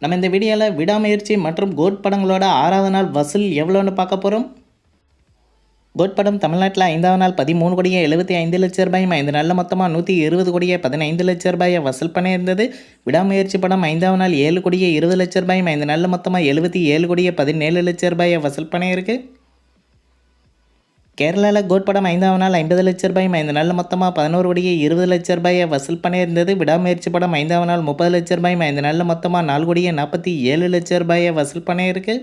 நம்ம இந்த வீடியோவில் விடாமுயற்சி மற்றும் கோட் படங்களோட 6வது நாள் வசூல் எவ்வளோன்னு பார்க்க போகிறோம். கோட் படம் தமிழ்நாட்டில் 5வது நாள் 13 கோடியே 75 லட்சம் ரூபாயும் 5 நாளில் மொத்தமாக 120 கோடியே 15 லட்சம் ரூபாயை வசூல் பண்ணியிருந்தது. விடாமுயற்சி படம் 5வது நாள் 7 கோடியே 20 லட்சம் ரூபாயும் 5 நாளில் மொத்தமாக 77 கோடியே 17 லட்சம் ரூபாயை வசூல் பண்ணியிருக்கு. கேரளாவில் கோட் படம் 5வது நாள் 50 லட்சம் ரூபாயும் 5 நாளில் மொத்தமாக 11 கோடியே 20 லட்சம் ரூபாயை வசூல் பண்ணியிருந்தது. விடாமுயற்சி படம் 5வது நாள் 30 லட்சம் ரூபாயும் 5 நாளில் மொத்தமாக 4 கோடியே 47 லட்சம் ரூபாயை வசூல் பண்ணியிருக்கு.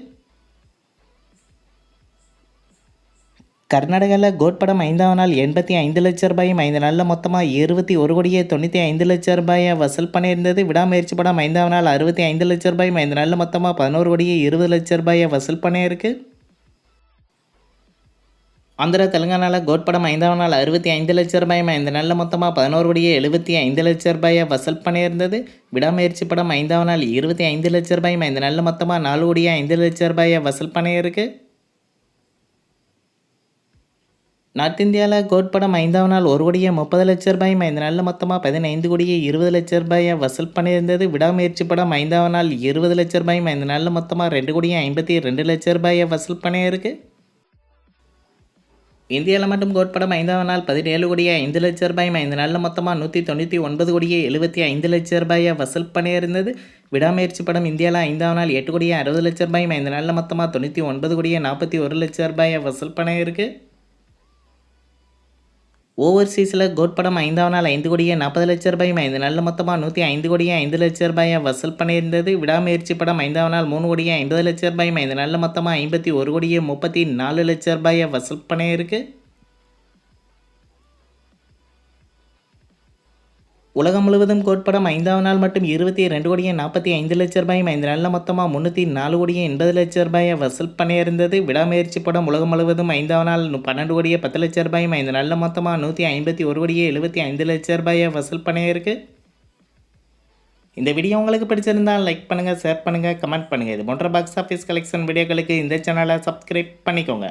கர்நாடகாவில் கோட் படம் 5வது நாள் 85 லட்சம் ரூபாயும் 5 நாளில் மொத்தமாக 21 கோடியே 95 லட்சம் ரூபாயை வசூல் பண்ணியிருந்தது. விடாமுயற்சி படம் 5வது நாள் 65 லட்சம் ரூபாயும் 5 நாளில் மொத்தமாக 11 கோடியே 20 லட்சம் ரூபாயை வசூல் பண்ணியிருக்கு. ஆந்திரா தெலுங்கானாவில் கோட் படம் 5வது நாள் 65 லட்சம் ரூபாயும் 5 நாளில் மொத்தமாக 11 கோடியே 75 லட்சம் ரூபாயை வசூல் பண்ணியிருந்தது. விடாமுயற்சி படம் 5வது நாள் 25 லட்சம் ரூபாயும் 5 நாளில் மொத்தமாக 4 கோடியே 5 லட்சம் ரூபாயை வசூல் பண்ணியிருக்கு. நார்த் இந்தியாவில் கோட் படம் 5வது நாள் 1 கோடியே 30 லட்சம் ரூபாயும் 5 நாளில் மொத்தமாக 15 கோடியே 20 லட்சம் ரூபாயை வசூல் பண்ணியிருந்தது. விடாமுயற்சி படம் 5வது நாள் 20 லட்சம் ரூபாயும் 5 நாளில் மொத்தமாக 2 கோடியே 52 லட்சம் ரூபாயை வசூல் பண்ணியிருக்கு. இந்தியாவில் மட்டும் கோட் படம் 5வது நாள் 17 கோடியே 5 லட்சம் ரூபாயும் 5 நாளில் மொத்தமாக 199 கோடியே 75 லட்சம் ரூபாயை வசூல் பண்ணியிருந்தது. விடாமுயற்சி படம் இந்தியாவில் 5வது நாள் 8 கோடியே 60 லட்சம் ரூபாயும் 5 நாளில் மொத்தமாக 99 கோடியே 41 லட்சம் ரூபாயை வசூல் பண்ணியிருக்கு. ஓவர்சீஸில் கோட் படம் 5வது நாள் 5 கோடியே 40 லட்சம் ரூபாயும் 5 நாளில் மொத்தமாக 105 கோடியே 5 லட்சம் ரூபாயை வசூல் பண்ணியிருந்தது. விடாமுயற்சி படம் 5வது நாள் 3 கோடியே 50 லட்சம் ரூபாயும் 5 நாளில் மொத்தமாக 51 கோடியே 34 லட்சம் ரூபாயை வசூல் பண்ணியிருக்கு. உலகம் முழுவதும் கோட் படம் 5வது நாள் மட்டும் 22 கோடியே 45 லட்சம் ரூபாயும் 5 நாளில் மொத்தமாக 304 கோடியே 80 லட்சம் ரூபாயை வசூல் பண்ணியிருந்தது. விடாமுயற்சி படம் உலகம் முழுவதும் 5வது நாள் 12 கோடியே 10 லட்சம் ரூபாயும் 5 நாளில் மொத்தமாக 151 கோடியே 75 லட்சம் ரூபாயை வசூல் பண்ணியிருக்கு. இந்த வீடியோ உங்களுக்கு பிடிச்சிருந்தால் லைக் பண்ணுங்கள், ஷேர் பண்ணுங்கள், கமெண்ட் பண்ணுங்கள். இது போன்ற பாக்ஸ் ஆஃபீஸ் கலெக்ஷன் வீடியோக்களுக்கு இந்த சேனலை சப்ஸ்கிரைப் பண்ணிக்கோங்க.